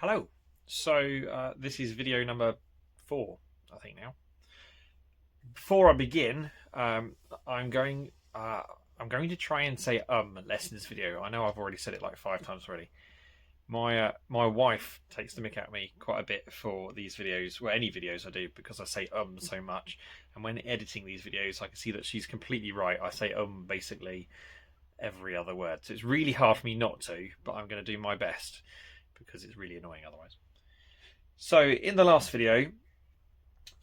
Hello. So this is video number 4, I think now. Before I begin, I'm going. I'm going to try and say less in this video. I know I've already said it like 5 times already. My wife takes the mick out of me quite a bit for these videos, well, any videos I do, because I say so much. And when editing these videos, I can see that she's completely right. I say basically every other word, so it's really hard for me not to. But I'm going to do my best because it's really annoying otherwise. So in the last video,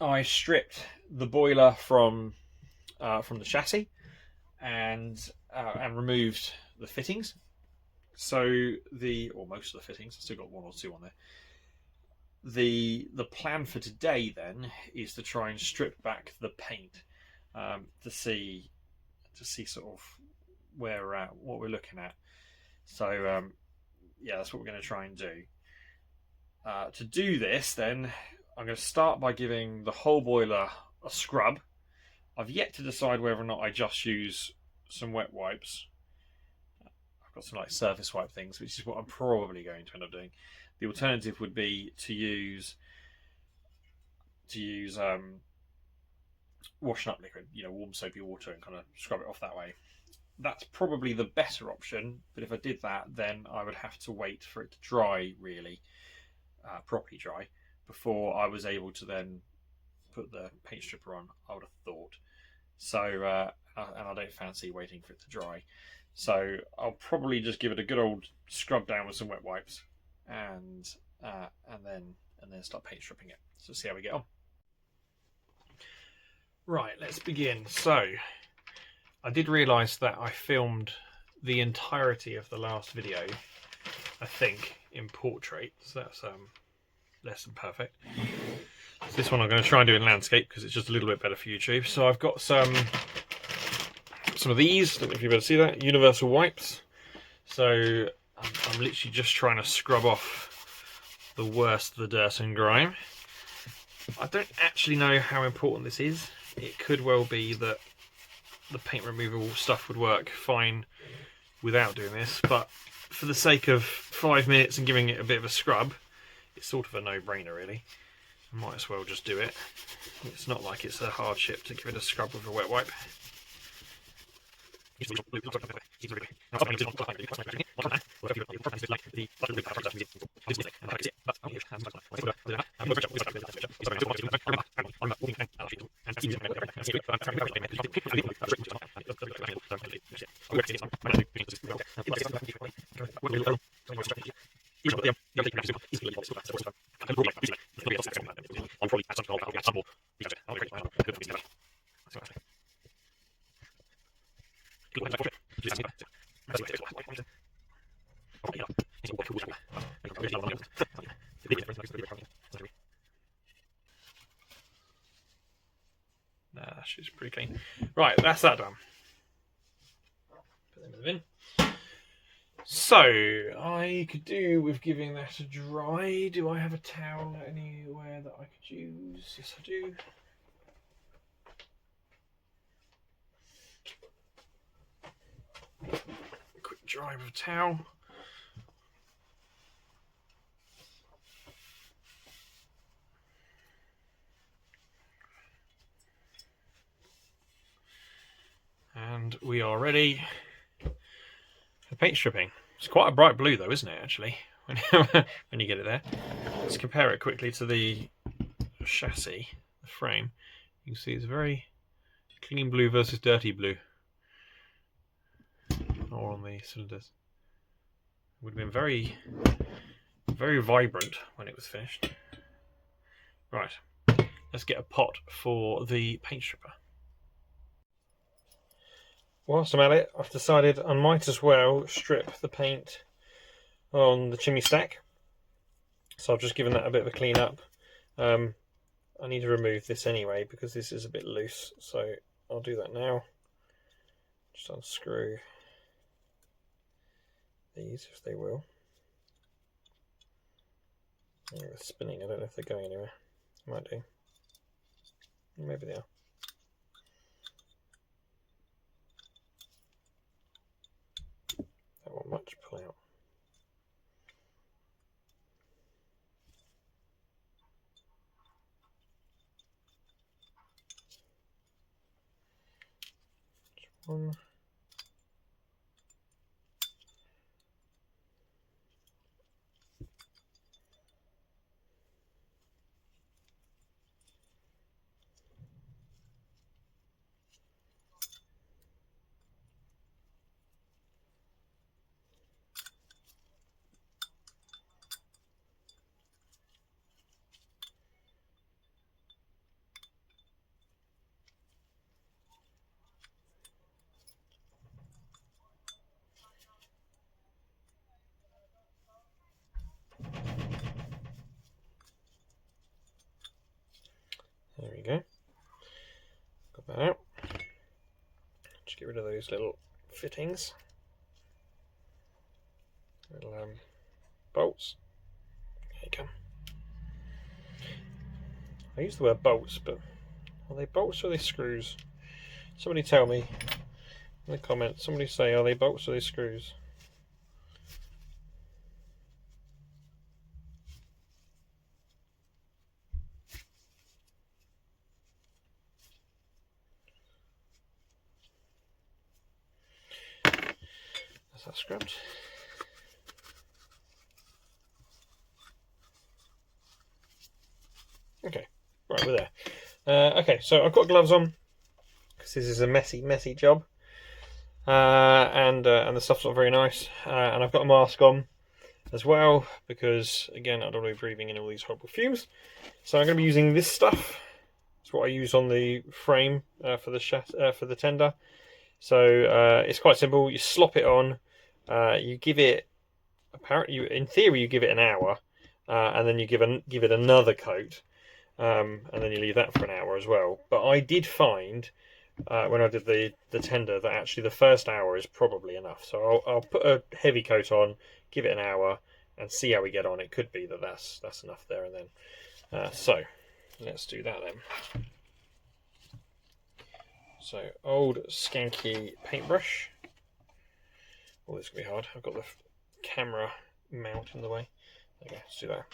I stripped the boiler from the chassis and removed the fittings. So or most of the fittings, I've still got 1 or 2 on there. The plan for today then is to try and strip back the paint to see sort of where we're at, what we're looking at. So yeah, that's what we're going to try and do. To do this, then I'm going to start by giving the whole boiler a scrub. I've yet to decide whether or not I just use some wet wipes. I've got some like surface wipe things, which is what I'm probably going to end up doing. The alternative would be to use washing up liquid, warm soapy water, and kind of scrub it off that way. That's probably the better option, but if I did that, then I would have to wait for it to dry really, properly dry, before I was able to then put the paint stripper on, I would have thought. So, and I don't fancy waiting for it to dry. So I'll probably just give it a good old scrub down with some wet wipes, and then start paint stripping it. So see how we get on. Right, let's begin. So I did realise that I filmed the entirety of the last video, I think, in portrait. So that's less than perfect. So this one I'm going to try and do in landscape because it's just a little bit better for YouTube. So I've got some of these, I don't know if you'll be able to see that, universal wipes. So I'm literally just trying to scrub off the worst of the dirt and grime. I don't actually know how important this is. It could well be that the paint removal stuff would work fine without doing this, but for the sake of 5 minutes and giving it a bit of a scrub, it's sort of a no-brainer really. I might as well just do it. It's not like it's a hardship to give it a scrub with a wet wipe. Nah, she's pretty clean. Right, that's that done. Put them in the bin. So, I could do with giving that a dry. Do I have a towel anywhere that I could use? Yes, I do. Quick dry with a towel. And we are ready for paint stripping. It's quite a bright blue though, isn't it, actually, when you get it there. Let's compare it quickly to the chassis, the frame. You can see it's very clean blue versus dirty blue. Or on the cylinders. It would have been very, very vibrant when it was finished. Right, let's get a pot for the paint stripper. Whilst I'm at it, I've decided I might as well strip the paint on the chimney stack. So I've just given that a bit of a clean up. I need to remove this anyway because this is a bit loose, so I'll do that now. Just unscrew these if they will. They're spinning, I don't know if they're going anywhere. Might do. Maybe they are. That won't much pull out. on. There we go. Got that out. Just get rid of those little fittings. Little bolts. There you go. I use the word bolts, but are they bolts or are they screws? Somebody tell me in the comments. Somebody say, are they bolts or are they screws? That's that scrubbed. Okay, right, we're there. Okay, so I've got gloves on because this is a messy job, and the stuff's not very nice. And I've got a mask on as well because, again, I don't want to be breathing in all these horrible fumes. So I'm going to be using this stuff. It's what I use on the frame for the tender. So it's quite simple. You slop it on. You give it, apparently, in theory, you give it an hour, and then you give it another coat. And then you leave that for an hour as well. But I did find when I did the tender that actually the first hour is probably enough. So I'll put a heavy coat on, give it an hour, and see how we get on. It could be that that's enough there and then. So let's do that then. So old skanky paintbrush. Oh, this is gonna be hard. I've got the camera mount in the way. Okay, let's do that.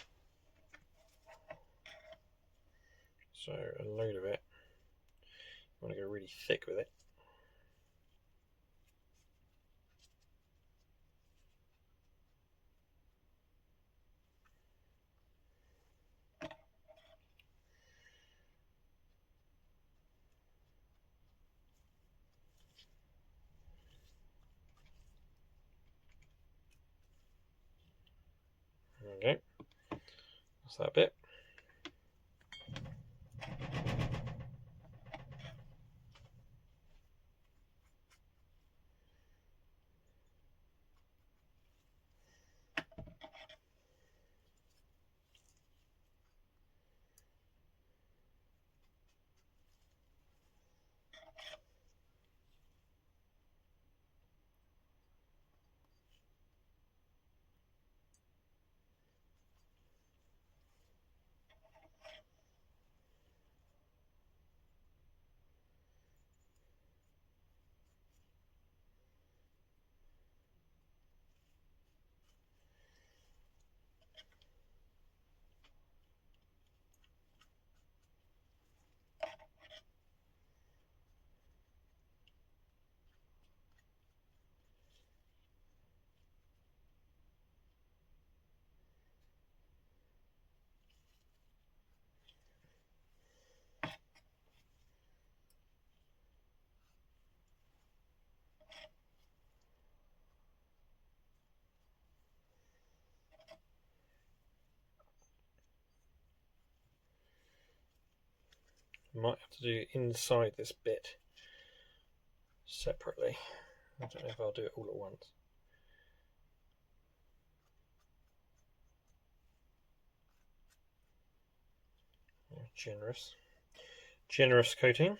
So a load of it. I want to go really thick with it. Okay, that's that bit. Might have to do inside this bit separately. I don't know if I'll do it all at once. Generous coating.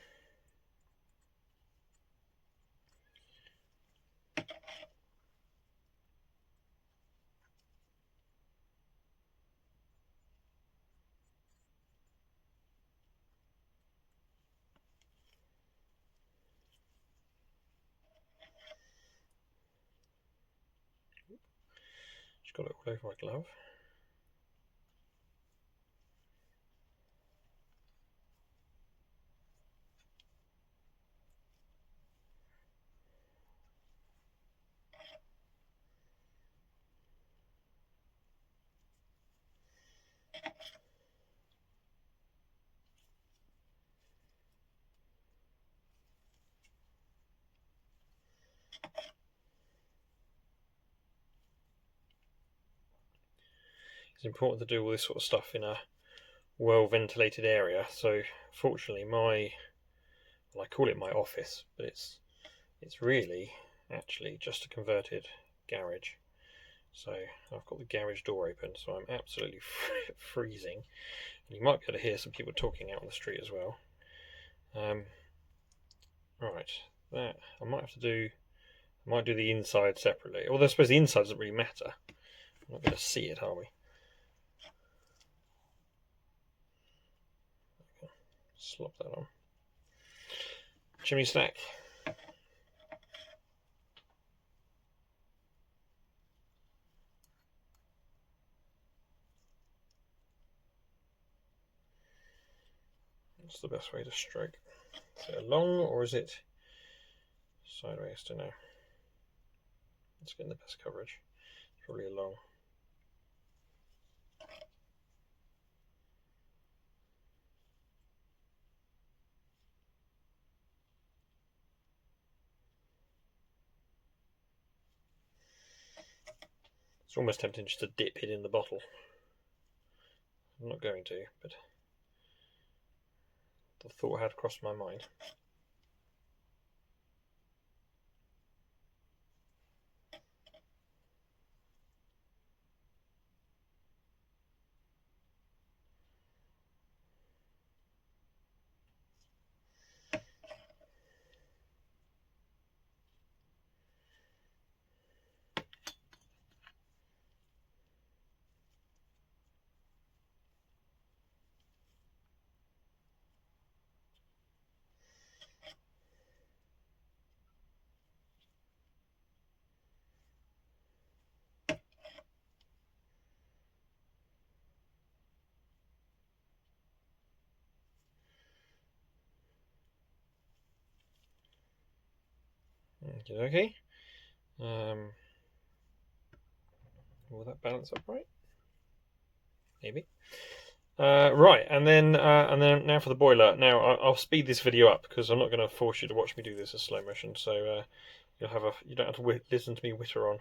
Just got it all over my glove. It's important to do all this sort of stuff in a well ventilated area. So fortunately well, I call it my office, but it's really actually just a converted garage. So I've got the garage door open, so I'm absolutely freezing, and you might be able to hear some people talking out on the street as well. Right, that I might do the inside separately. Although I suppose the inside doesn't really matter. We're not going to see it, are we? Okay. Slop that on. Chimney stack. What's the best way to stroke? Is it along or is it sideways? I don't know. It's getting the best coverage. Probably along. It's almost tempting just to dip it in the bottle. I'm not going to, but the thought had crossed my mind. Okay. Will that balance up right? Maybe. Right, and then now for the boiler. Now I'll speed this video up because I'm not going to force you to watch me do this in slow motion. So you don't have to listen to me witter on.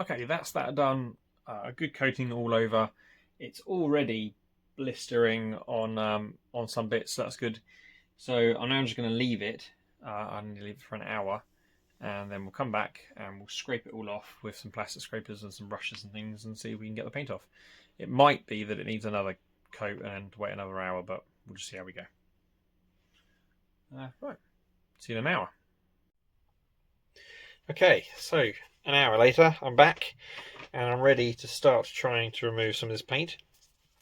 Okay, that's that done. A good coating all over. It's already blistering on some bits, so that's good. So I'm now just going to leave it. I'm going to leave it for an hour, and then we'll come back and we'll scrape it all off with some plastic scrapers and some brushes and things, and see if we can get the paint off. It might be that it needs another coat and wait another hour, but we'll just see how we go. Right, see you in an hour. Okay, so an hour later, I'm back and I'm ready to start trying to remove some of this paint.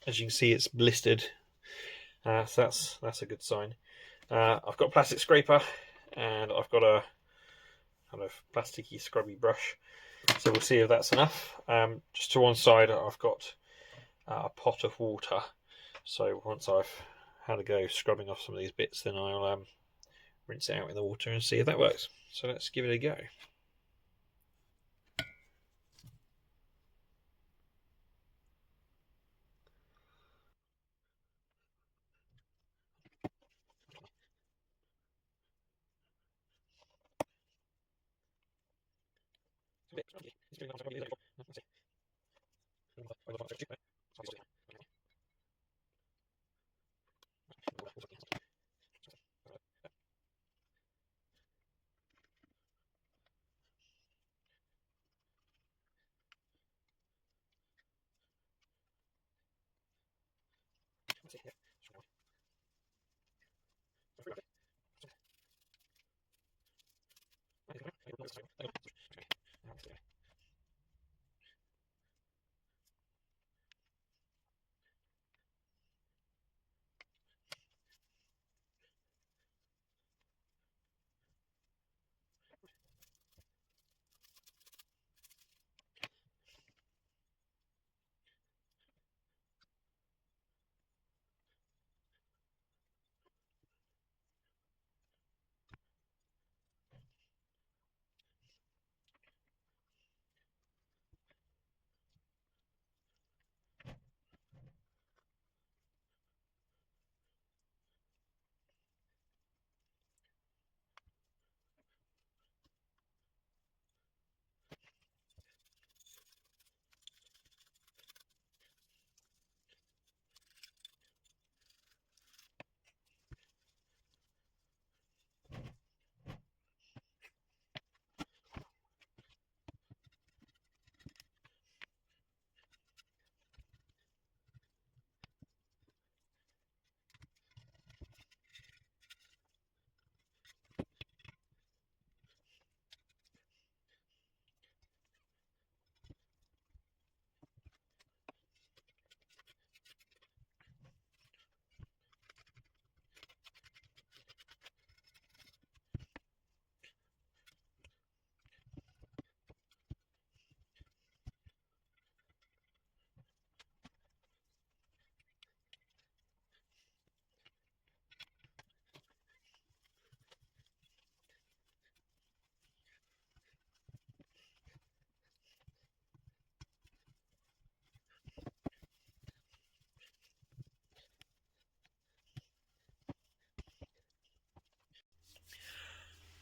As you can see, it's blistered, so that's a good sign. I've got a plastic scraper and I've got a kind of plasticky scrubby brush, so we'll see if that's enough. Just to one side, I've got a pot of water, so once I've had a go scrubbing off some of these bits, then I'll rinse it out in the water and see if that works. So let's give it a go.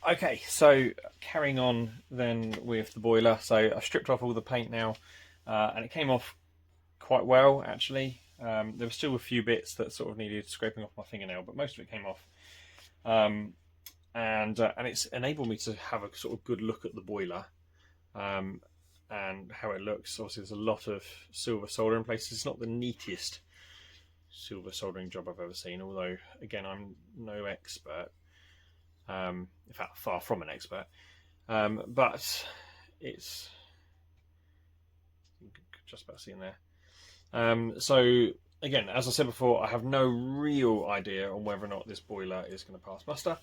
Okay, so carrying on then with the boiler. So I've stripped off all the paint now, and it came off quite well actually. There were still a few bits that sort of needed scraping off my fingernail, but most of it came off. And it's enabled me to have a sort of good look at the boiler and how it looks. Obviously, there's a lot of silver solder in places. It's not the neatest silver soldering job I've ever seen, although again, I'm no expert. In fact, far from an expert, but it's just about seeing there. So again, as I said before, I have no real idea on whether or not this boiler is going to pass muster.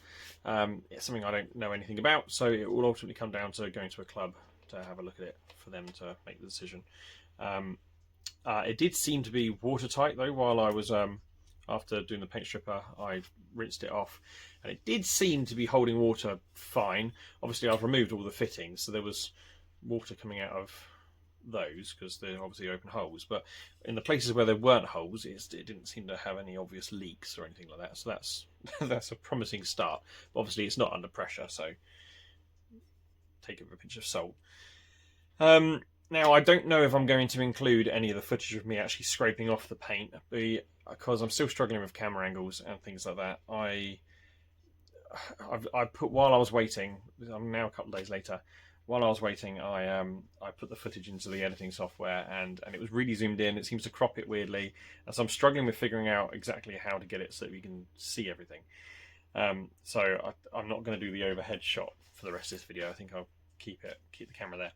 It's something I don't know anything about, so it will ultimately come down to going to a club to have a look at it for them to make the decision. It did seem to be watertight though. While I was after doing the paint stripper, I rinsed it off, and it did seem to be holding water fine. Obviously, I've removed all the fittings, so there was water coming out of those because they're obviously open holes. But in the places where there weren't holes, it didn't seem to have any obvious leaks or anything like that. So that's that's a promising start. But obviously, it's not under pressure, so take it with a pinch of salt. Now, I don't know if I'm going to include any of the footage of me actually scraping off the paint, because I'm still struggling with camera angles and things like that. I put, while I was waiting, I'm now a couple of days later, while I was waiting, I put the footage into the editing software, and it was really zoomed in. It seems to crop it weirdly, and so I'm struggling with figuring out exactly how to get it so that we can see everything. So I'm not going to do the overhead shot for the rest of this video. I think I'll keep the camera there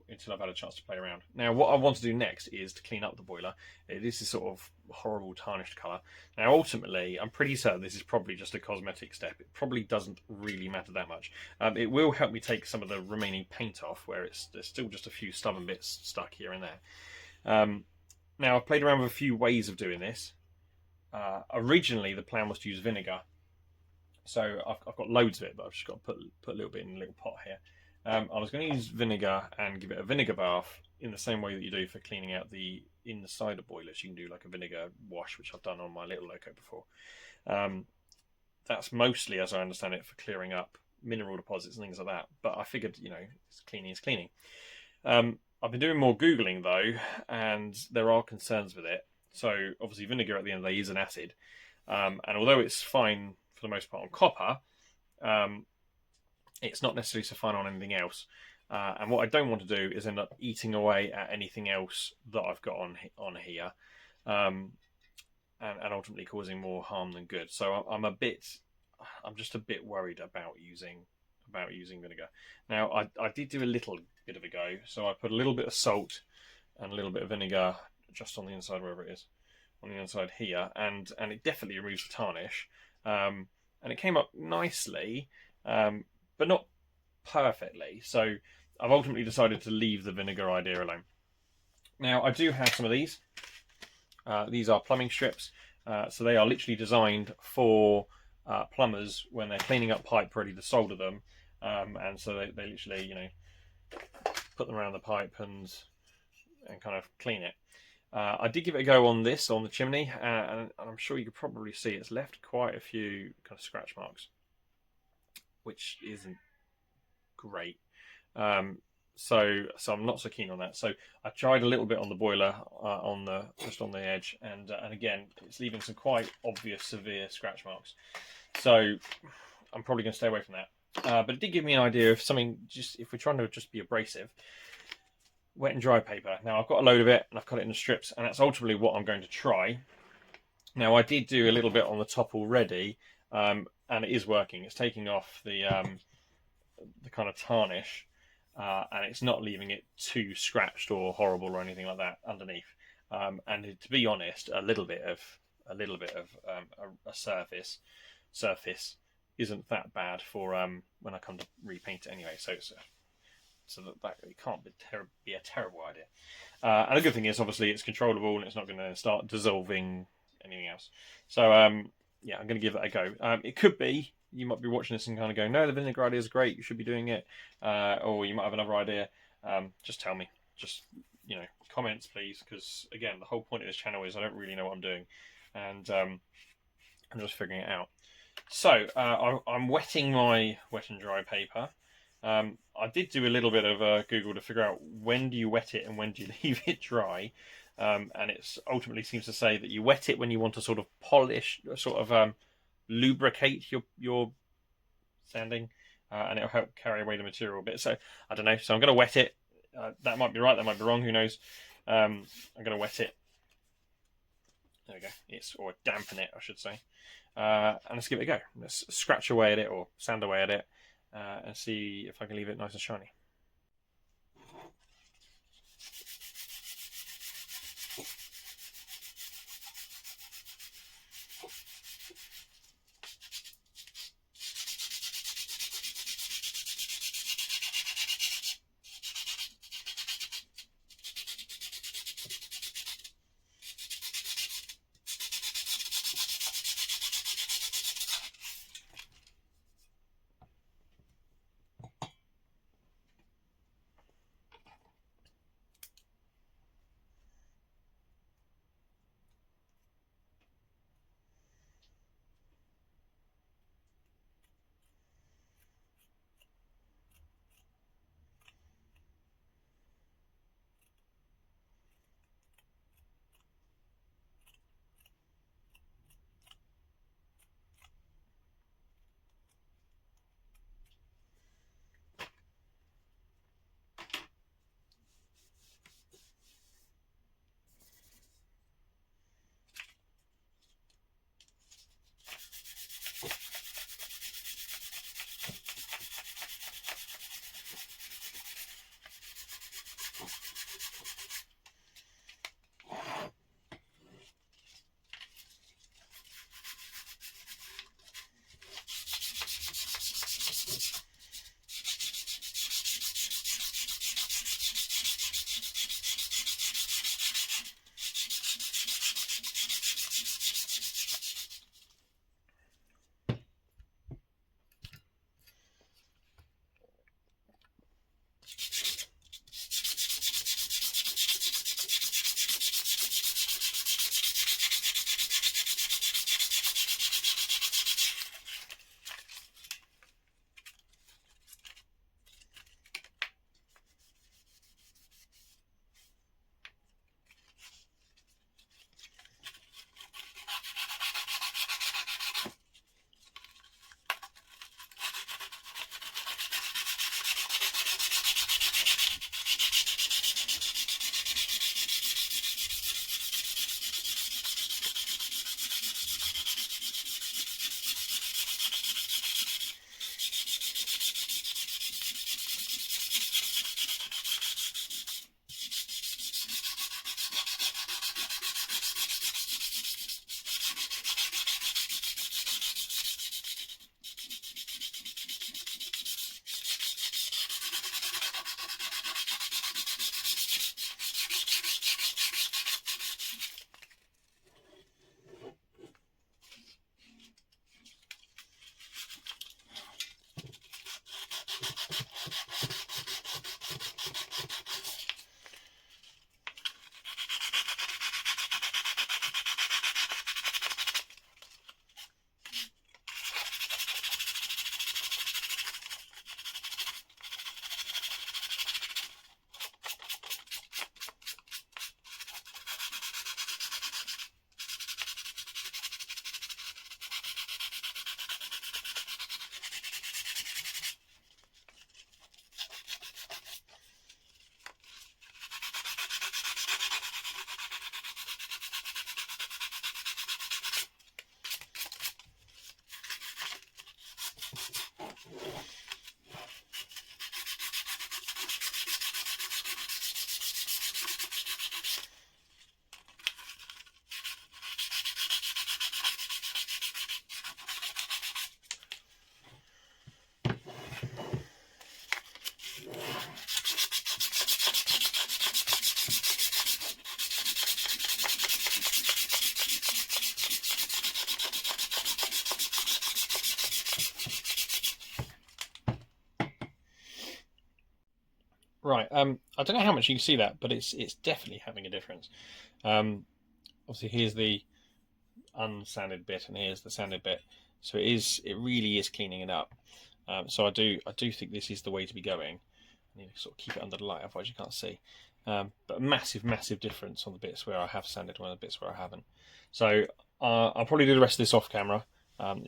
until I've had a chance to play around. Now, what I want to do next is to clean up the boiler. This is sort of horrible tarnished colour. Now, ultimately, I'm pretty certain this is probably just a cosmetic step. It probably doesn't really matter that much. It will help me take some of the remaining paint off, where there's still just a few stubborn bits stuck here and there. Now, I've played around with a few ways of doing this. Originally, the plan was to use vinegar. So I've got loads of it, but I've just got to put a little bit in a little pot here. I was going to use vinegar and give it a vinegar bath in the same way that you do for cleaning out the inside of boilers. You can do like a vinegar wash, which I've done on my little loco before. That's mostly, as I understand it, for clearing up mineral deposits and things like that. But I figured, cleaning is cleaning. I've been doing more Googling though, and there are concerns with it. So obviously vinegar at the end of the day is an acid. And although it's fine for the most part on copper, it's not necessarily so fine on anything else. And what I don't want to do is end up eating away at anything else that I've got on here, and ultimately causing more harm than good. So I'm just a bit worried about using vinegar. Now I did do a little bit of a go. So I put a little bit of salt and a little bit of vinegar just on the inside, wherever it is, on the inside here, and it definitely removes the tarnish. And it came up nicely, but not perfectly. So I've ultimately decided to leave the vinegar idea alone. Now, I do have some of these. These are plumbing strips. So they are literally designed for plumbers when they're cleaning up pipe ready to solder them. And so they literally, put them around the pipe and kind of clean it. I did give it a go on the chimney, and I'm sure you could probably see it's left quite a few kind of scratch marks, which isn't great. So I'm not so keen on that. So I tried a little bit on the boiler, just on the edge, and again, it's leaving some quite obvious, severe scratch marks. So I'm probably going to stay away from that. But it did give me an idea of something. Just if we're trying to just be abrasive, wet and dry paper. Now I've got a load of it, and I've cut it into strips, and that's ultimately what I'm going to try. Now I did do a little bit on the top already, and it is working. It's taking off the kind of tarnish, and it's not leaving it too scratched or horrible or anything like that underneath. And to be honest, a little bit of a surface isn't that bad for when I come to repaint it anyway. So that it can't be a terrible idea. And the good thing is, obviously, it's controllable and it's not going to start dissolving anything else. So yeah, I'm going to give that a go. It could be you might be watching this and kind of going, no, the vinegar idea is great, you should be doing it. Or you might have another idea. Just tell me. Just, comments, please. Because, again, the whole point of this channel is I don't really know what I'm doing. And I'm just figuring it out. So, I'm wetting my wet and dry paper. I did do a little bit of Google to figure out when do you wet it and when do you leave it dry. And it ultimately seems to say that you wet it when you want to sort of polish, sort of lubricate your sanding, and it'll help carry away the material a bit. So I don't know. So I'm going to wet it. That might be right. That might be wrong. Who knows? I'm going to wet it. There we go. Or dampen it, I should say. And let's give it a go. Let's scratch away at it or sand away at it, and see if I can leave it nice and shiny. Right, I don't know how much you can see that, but it's definitely having a difference. Obviously, here's the unsanded bit, and here's the sanded bit. So it really is cleaning it up. So I do think this is the way to be going. I need to sort of keep it under the light, otherwise you can't see. But a massive difference on the bits where I have sanded and the bits where I haven't. So I'll probably do the rest of this off camera.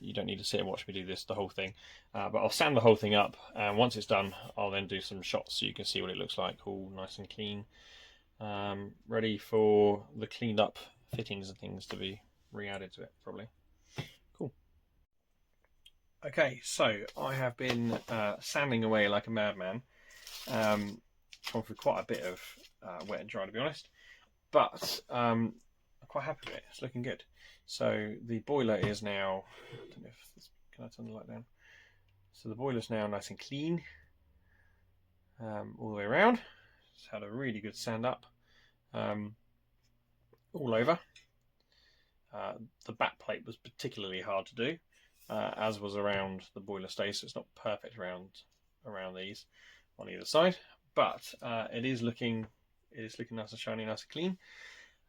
You don't need to sit and watch me do the whole thing. But I'll sand the whole thing up, and once it's done, I'll then do some shots so you can see what it looks like, all nice and clean. Ready for the cleaned up fittings and things to be re-added to it, probably. Cool. Okay, so I have been sanding away like a madman. Gone through quite a bit of wet and dry, to be honest, but I'm quite happy with it. It's looking good. So the boiler is now, I don't know if this, can I turn the light down? So the boiler's now nice and clean all the way around. It's had a really good sand up all over. The back plate was particularly hard to do, as was around the boiler stays, so it's not perfect around these on either side, but it is looking nice and shiny, nice and clean.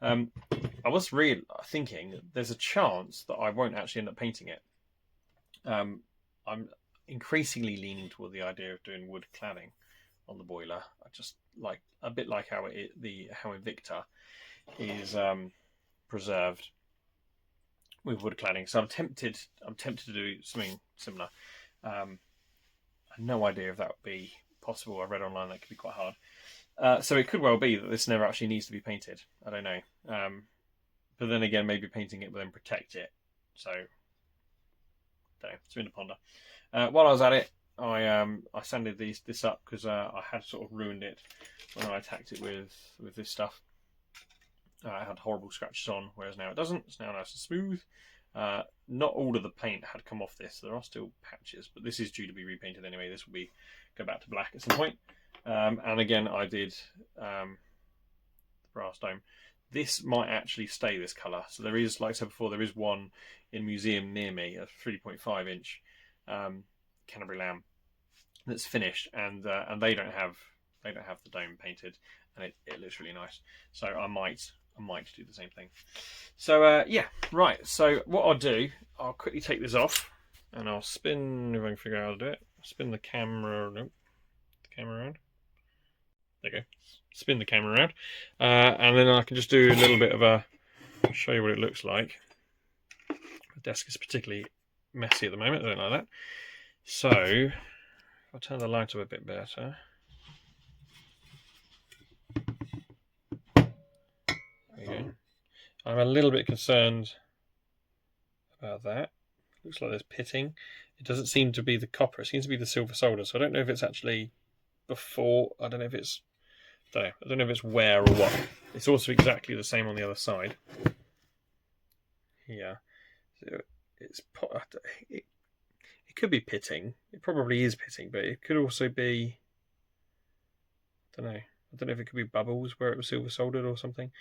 I was really thinking there's a chance that I won't actually end up painting it. I'm increasingly leaning toward the idea of doing wood cladding on the boiler. I just like a bit like how Invicta is preserved with wood cladding. So I'm tempted to do something similar. I have no idea if that would be possible. I read online that could be quite hard. So it could well be that this never actually needs to be painted. I don't know. But then again, maybe painting it will then protect it. So, I don't know. It's been a ponder. While I was at it, I sanded this up because I had sort of ruined it when I attacked it with this stuff. I had horrible scratches on, whereas now it doesn't. It's now nice and smooth. Not all of the paint had come off this. There are still patches, but this is due to be repainted anyway. This will go back to black at some point. And again, I did the brass dome. This might actually stay this colour. So there is, like I said before, there is one in a museum near me, a 3.5 inch Canterbury Lamb that's finished, and they don't have the dome painted, and it looks really nice. So I might do the same thing. So yeah, right. So what I'll do, I'll quickly take this off, and I'll spin, if I can figure out how to do it. Spin the camera. Nope, the camera around. There you go. Spin the camera around, and then I can just do a little bit of I'll show you what it looks like. The desk is particularly messy at the moment. I don't like that. So if I turn the light up a bit better. There you go. I'm a little bit concerned about that. Looks like there's pitting. It doesn't seem to be the copper. It seems to be the silver solder. So I don't know if it's actually before. I don't know if it's wear or what. It's also exactly the same on the other side. Here, so it could be pitting. It probably is pitting, but it could also be. I don't know if it could be bubbles where it was silver soldered or something.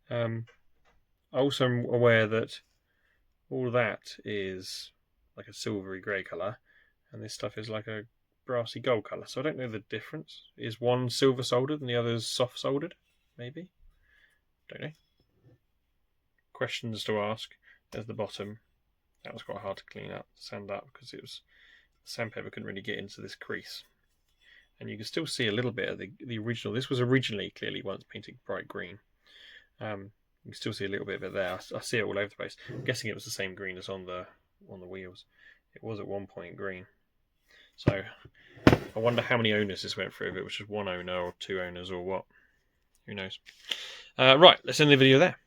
I also am aware that all that is like a silvery grey colour, and this stuff is like a brassy gold colour. So I don't know the difference. Is one silver soldered and the other's soft soldered? Maybe. Don't know. Questions to ask. There's the bottom. That was quite hard to clean up, sand up, because the sandpaper couldn't really get into this crease. And you can still see a little bit of the original. This was originally clearly once painted bright green. You can still see a little bit of it there. I see it all over the place. I'm guessing it was the same green as on the wheels. It was at one point green. So I wonder how many owners this went through. If it was just one owner or two owners or what. Who knows? Right, let's end the video there.